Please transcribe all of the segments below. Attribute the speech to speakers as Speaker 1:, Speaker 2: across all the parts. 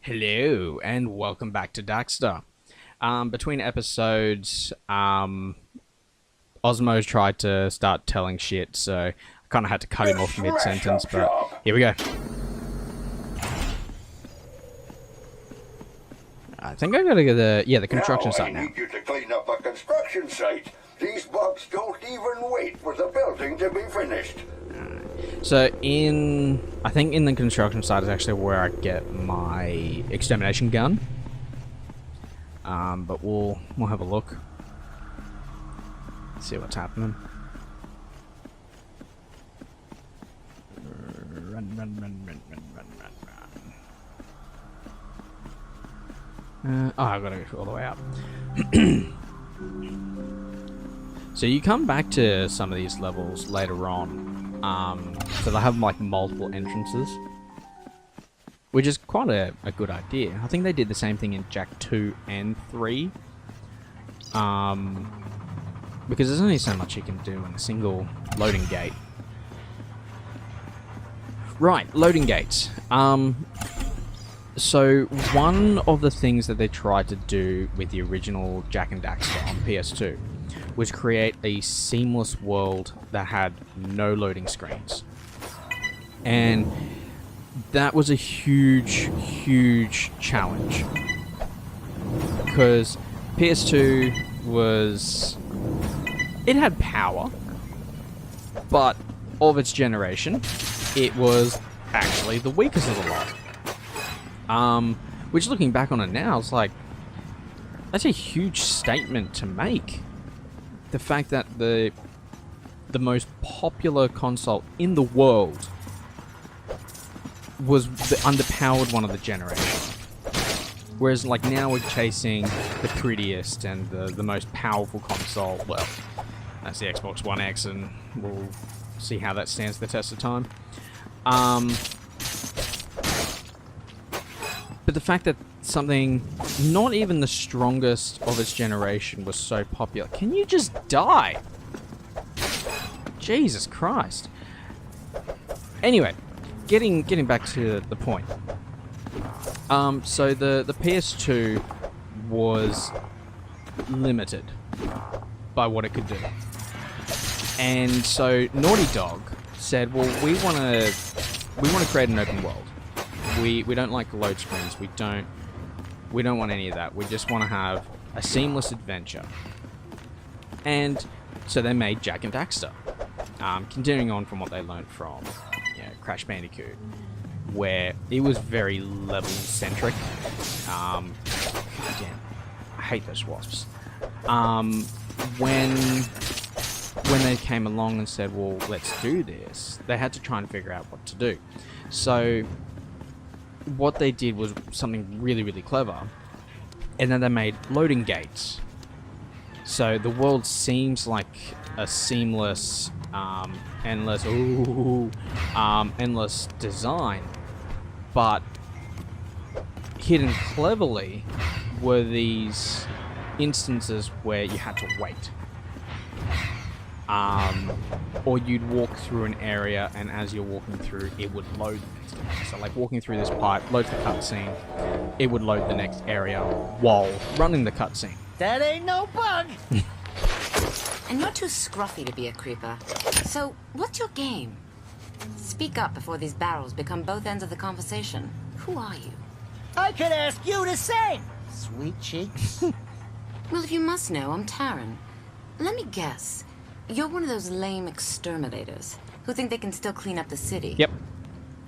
Speaker 1: Hello, and welcome back to Daxter. Between episodes, Osmo's tried to start telling shit, so I kind of had to cut him off mid-sentence, but here we go. I think I gotta get the construction site now.
Speaker 2: I need you to clean up a construction site. These bugs don't even wait for the building to be finished.
Speaker 1: So I think in the construction site is actually where I get my extermination gun. But we'll have a look. See what's happening. Run. Oh, I've got to go all the way up. So you come back to some of these levels later on. So they'll have like multiple entrances, which is quite a good idea. I think they did the same thing in Jack 2 and 3. Because there's only so much you can do in a single loading gate. Right, loading gates. So one of the things that they tried to do with the original Jak and Daxter on PS2 was create a seamless world that had no loading screens. And that was a huge challenge. Because PS2 it had power, but of its generation, it was actually the weakest of the lot. Which looking back on it now, it's like, that's a huge statement to make. The fact that the most popular console in the world was the underpowered one of the generation. Whereas like now we're chasing the prettiest and the most powerful console. Well, that's the Xbox One X, and we'll see how that stands the test of time. But the fact that something, not even the strongest of its generation, was so popular. Can you just die? Jesus Christ. Anyway, getting back to the point. So the PS2 was limited by what it could do. And so Naughty Dog said, well, we want to create an open world. We don't like load screens. We don't want any of that. We just want to have a seamless adventure. And so they made Jak and Daxter, continuing on from what they learned from Crash Bandicoot, where it was very level centric. God damn, I hate those wasps. When they came along and said, well, let's do this, they had to try and figure out what to do. So what they did was something really clever, and then they made loading gates. So the world seems like a seamless, endless design, but hidden cleverly were these instances where you had to wait. Or you'd walk through an area, and as you're walking through, it would load. So like walking through this pipe, loads the cutscene, it would load the next area while running the cutscene.
Speaker 3: That ain't no bug!
Speaker 4: And you're too scruffy to be a creeper. So, what's your game? Speak up before these barrels become both ends of the conversation. Who are you?
Speaker 3: I could ask you the same, sweet cheeks.
Speaker 4: Well, if you must know, I'm Taryn. Let me guess. You're one of those lame exterminators who think they can still clean up the city.
Speaker 1: Yep.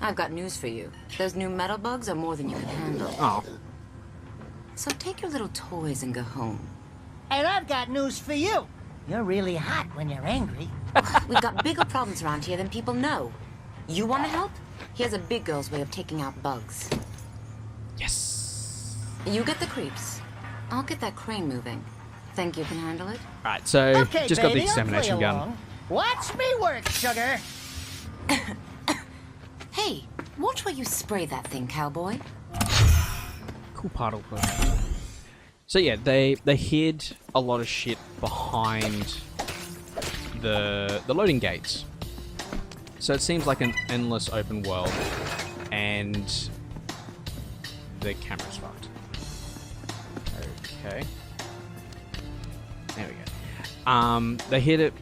Speaker 4: I've got news for you. Those new metal bugs are more than you can handle.
Speaker 1: Oh.
Speaker 4: So take your little toys and go home.
Speaker 3: And I've got news for you. You're really hot when you're angry.
Speaker 4: We've got bigger problems around here than people know. You want to help? Here's a big girl's way of taking out bugs.
Speaker 1: Yes.
Speaker 4: You get the creeps. I'll get that crane moving. Think you can handle it?
Speaker 1: Right, so
Speaker 3: Okay,
Speaker 1: just
Speaker 3: baby,
Speaker 1: got the extermination
Speaker 3: I'll play
Speaker 1: gun.
Speaker 3: along. Watch me work, sugar.
Speaker 4: Hey, watch where you spray that thing, cowboy.
Speaker 1: Cool particle push. So yeah, they hid a lot of shit behind the loading gates. So it seems like an endless open world, and the camera's fucked. Okay. There we go. They hit it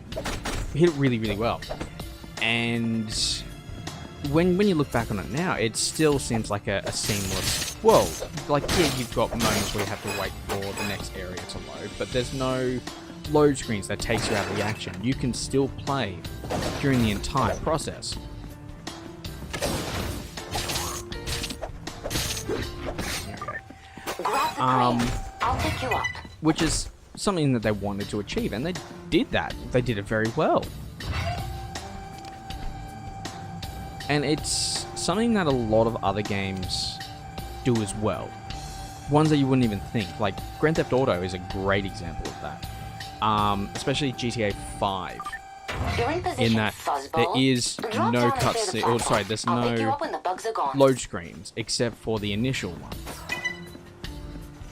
Speaker 1: really, really well. And when you look back on it now, it still seems like a seamless world. Like, yeah, you've got moments where you have to wait for the next area to load, but there's no load screens that takes you out of the action. You can still play during the entire process.
Speaker 4: Grab the crane. I'll pick you up.
Speaker 1: Which is something that they wanted to achieve, and they did that. They did it very well. And it's something that a lot of other games do as well. Ones that you wouldn't even think. Like, Grand Theft Auto is a great example of that. Especially GTA 5.
Speaker 4: You're in position,
Speaker 1: In that there is
Speaker 4: Drop
Speaker 1: no
Speaker 4: down and clear the
Speaker 1: cutscene. Oh, sorry, there's
Speaker 4: platform. I'll pick you
Speaker 1: no
Speaker 4: up when the bugs are gone.
Speaker 1: load screens except for the initial one.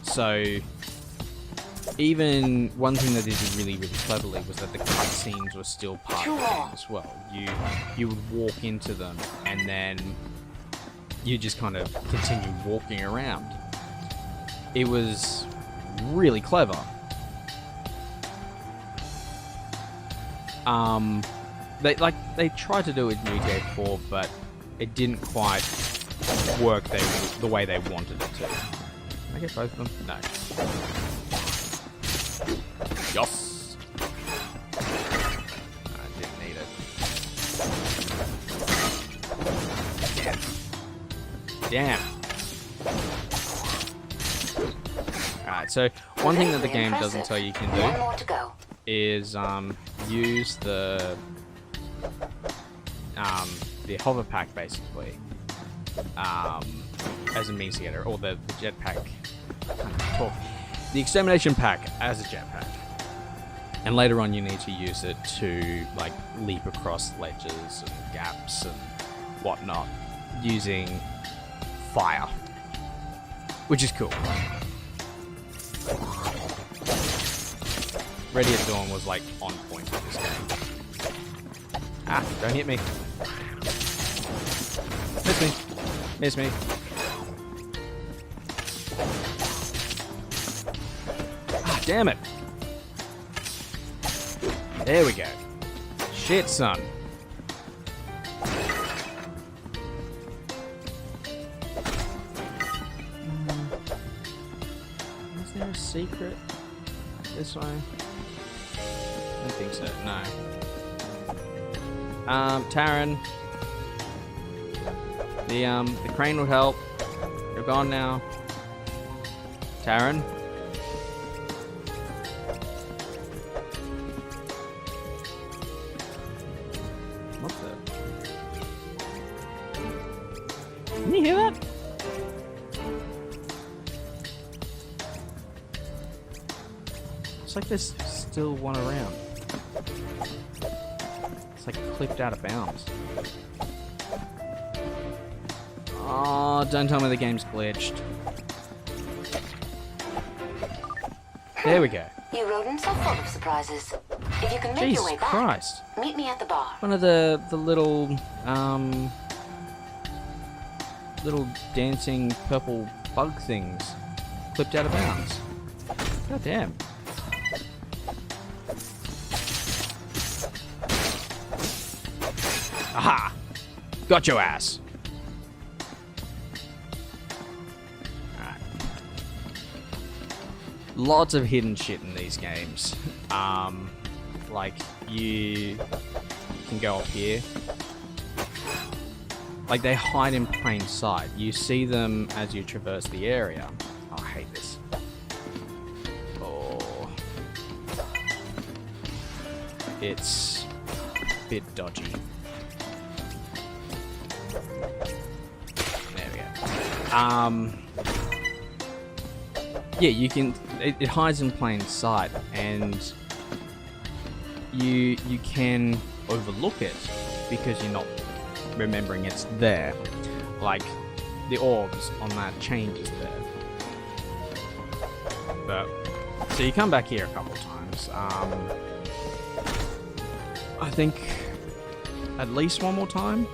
Speaker 1: So, even one thing that they did really, really cleverly was that the cutscenes were still part of the game as well. You would walk into them and then you just kind of continue walking around. It was really clever. They tried to do it in GTA 4, but it didn't quite work the way they wanted it to. Can I get both of them? No. Yes. I didn't need it. Damn. Alright, so one thing that the game doesn't tell you can
Speaker 4: One
Speaker 1: do
Speaker 4: more to go.
Speaker 1: is use the hover pack basically as a means to get it, or the jetpack. The extermination pack as a jetpack, and later on you need to use it to like leap across ledges and gaps and whatnot using fire, which is cool. Ready at Dawn was like on point with this game. Ah, don't hit me. Miss me. Miss me. Ah, damn it. There we go. Shit, son. Is there a secret this way? I don't think so, no. Taryn. The crane would help. You're gone now. Taryn? What the? Can you hear that? It's like there's still one around. It's like clipped out of bounds. Oh, don't tell me the game's glitched. There we go.
Speaker 4: You rodents are full of surprises. If you can make
Speaker 1: Jesus
Speaker 4: your way back,
Speaker 1: Christ.
Speaker 4: meet me at the bar.
Speaker 1: One of the little little dancing purple bug things clipped out of bounds. God damn. Aha! Got your ass. Alright. Lots of hidden shit in these games. Like, you can go up here. Like, they hide in plain sight. You see them as you traverse the area. Oh, I hate this. Oh. It's a bit dodgy. There we go. Yeah, you can... It hides in plain sight, and you can overlook it because you're not remembering it's there. Like, the orbs on that chain is there. But, so you come back here a couple of times. I think at least one more time.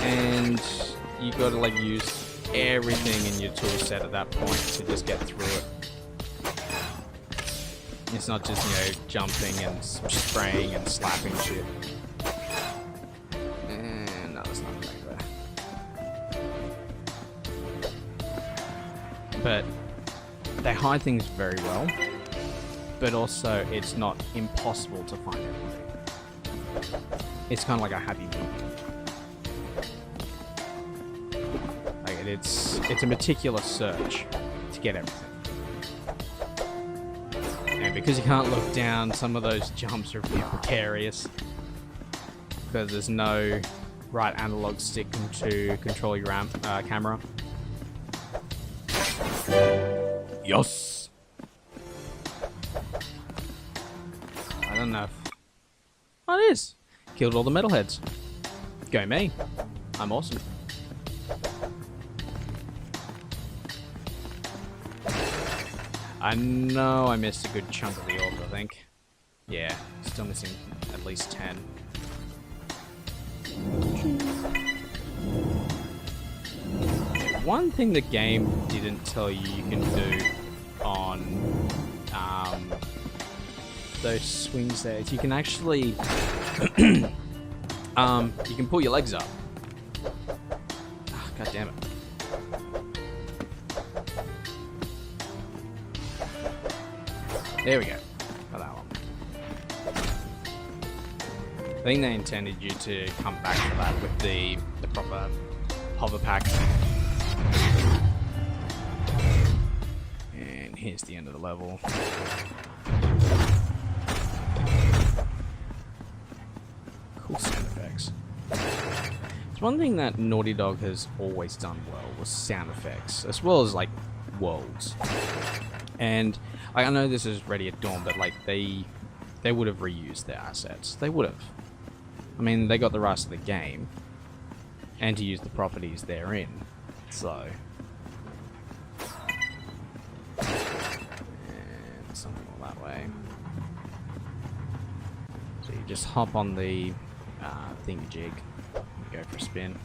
Speaker 1: And you got to like use everything in your tool set at that point to just get through it. It's not just, you know, jumping and spraying and slapping shit. And no, that's not right there. But they hide things very well. But also, it's not impossible to find everything. It's kind of like a happy medium. Like it's a meticulous search to get everything. And because you can't look down, some of those jumps are a bit precarious. Because there's no right analog stick to control your camera. Yes! I don't know if... Oh, it is! Killed all the metalheads. Go me. I'm awesome. I know I missed a good chunk of the orbs, I think. Yeah, still missing at least 10. One thing the game didn't tell you can do on those swings there is you can actually you can pull your legs up. Oh, God damn it. There we go. Got that one. I think they intended you to come back to that with the proper hover pack. And here's the end of the level. Cool sound effects. It's one thing that Naughty Dog has always done well was sound effects, as well as like worlds. And I know this is Ready at Dawn, but like they would have reused their assets. They would have. I mean, they got the rights to the game, and to use the properties therein. So, and something all that way. So you just hop on the thingamajig, and go for a spin.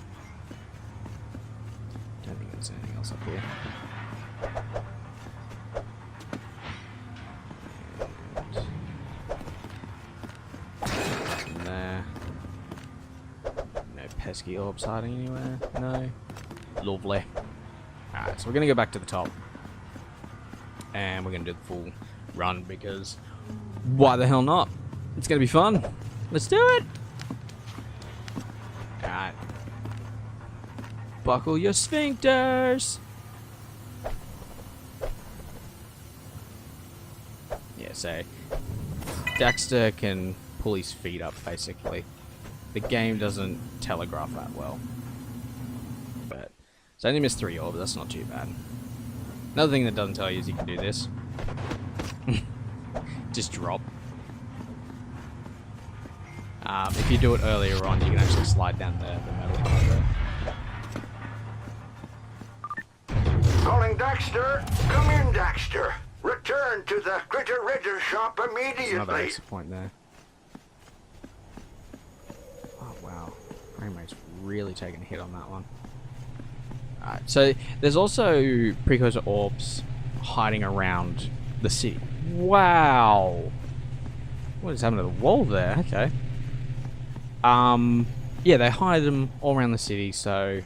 Speaker 1: Don't think there's anything else up here. There. No pesky orbs hiding anywhere. No. Lovely. Alright, so we're gonna go back to the top. And we're gonna do the full run because why the hell not? It's gonna be fun. Let's do it! Alright. Buckle your sphincters! Yeah, so Daxter can pull his feet up, basically. The game doesn't telegraph that well. But so I only missed 3 orbs, that's not too bad. Another thing that doesn't tell you is you can do this. Just drop. If you do it earlier on, you can actually slide down the metal part there.
Speaker 2: Calling Daxter. Come in, Daxter. Return to the Critter Ritter shop immediately.
Speaker 1: Another exit point there. Oh wow, frame rate's really taking a hit on that one. Alright, so there's also precursor orbs hiding around the city. Wow, what is happening to the wall there? Okay. Yeah, they hide them all around the city. So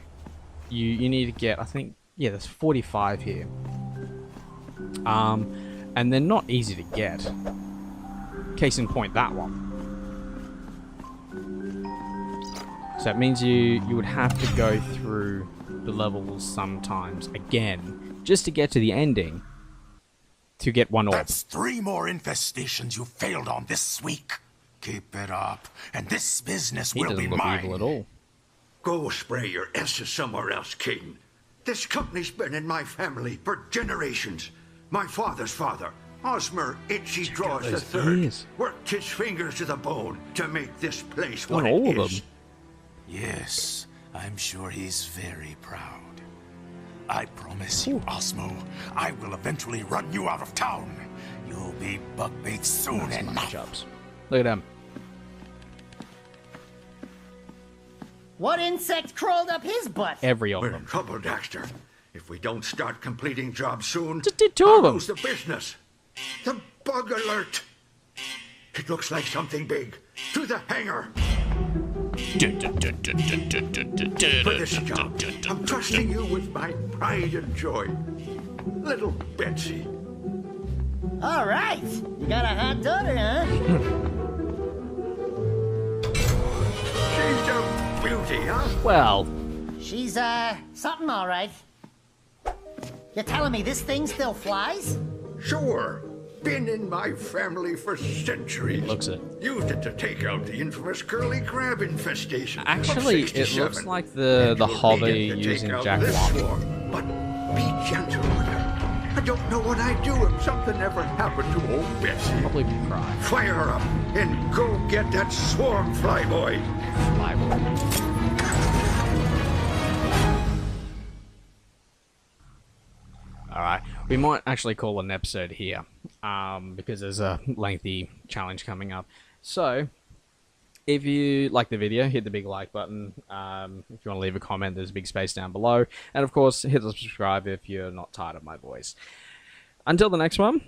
Speaker 1: you need to get, I think, yeah, there's 45 here. And they're not easy to get. Case in point, that one. So that means you would have to go through the levels sometimes again just to get to the ending to get one orb.
Speaker 5: That's 3 more infestations you failed on this week. Keep it up, and this business
Speaker 1: He
Speaker 5: will
Speaker 1: doesn't
Speaker 5: be
Speaker 1: look
Speaker 5: mine.
Speaker 1: evil at all.
Speaker 2: Go spray your S's somewhere else, King. This company's been in my family for generations. My father's father, Osmer Itchy Draws
Speaker 1: those
Speaker 2: III,
Speaker 1: ears.
Speaker 2: worked his fingers to the bone to make this place
Speaker 1: Not
Speaker 2: what
Speaker 1: all
Speaker 2: it
Speaker 1: of
Speaker 2: is.
Speaker 1: them.
Speaker 5: Yes, I'm sure he's very proud. I promise you, Osmo, I will eventually run you out of town. You'll be bugbait soon
Speaker 1: Nice
Speaker 5: enough.
Speaker 1: matchups. Look at them.
Speaker 3: What insect crawled up his butt?
Speaker 1: Every of
Speaker 2: We're in
Speaker 1: them.
Speaker 2: trouble, Daxter. If we don't start completing jobs soon,
Speaker 1: Just did 2
Speaker 2: I'll
Speaker 1: of them.
Speaker 2: lose the business. The bug alert. It looks like something big. To the hangar. For this job, I'm trusting you with my pride and joy. Little Betsy.
Speaker 3: All right. You got a hot daughter, huh?
Speaker 2: She's a beauty, huh?
Speaker 1: Well,
Speaker 3: She's, something all right. You're telling me this thing still flies?
Speaker 2: Sure. Been in my family for centuries.
Speaker 1: looks it.
Speaker 2: Used it to take out the infamous curly crab infestation. of
Speaker 1: Actually, it
Speaker 2: 67.
Speaker 1: looks like the
Speaker 2: And you'll
Speaker 1: hobby
Speaker 2: need it to
Speaker 1: using
Speaker 2: take out
Speaker 1: Jack
Speaker 2: this
Speaker 1: Locke.
Speaker 2: swarm. But be gentle with her. I don't know what I'd do if something ever happened to old Betsy.
Speaker 1: Probably cry.
Speaker 2: Fire her up and go get that swarm, flyboy.
Speaker 1: Flyboy. Alright, we might actually call an episode here, because there's a lengthy challenge coming up. So, if you like the video, hit the big like button. If you want to leave a comment, there's a big space down below. And of course, hit the subscribe if you're not tired of my voice. Until the next one,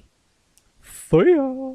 Speaker 1: see ya!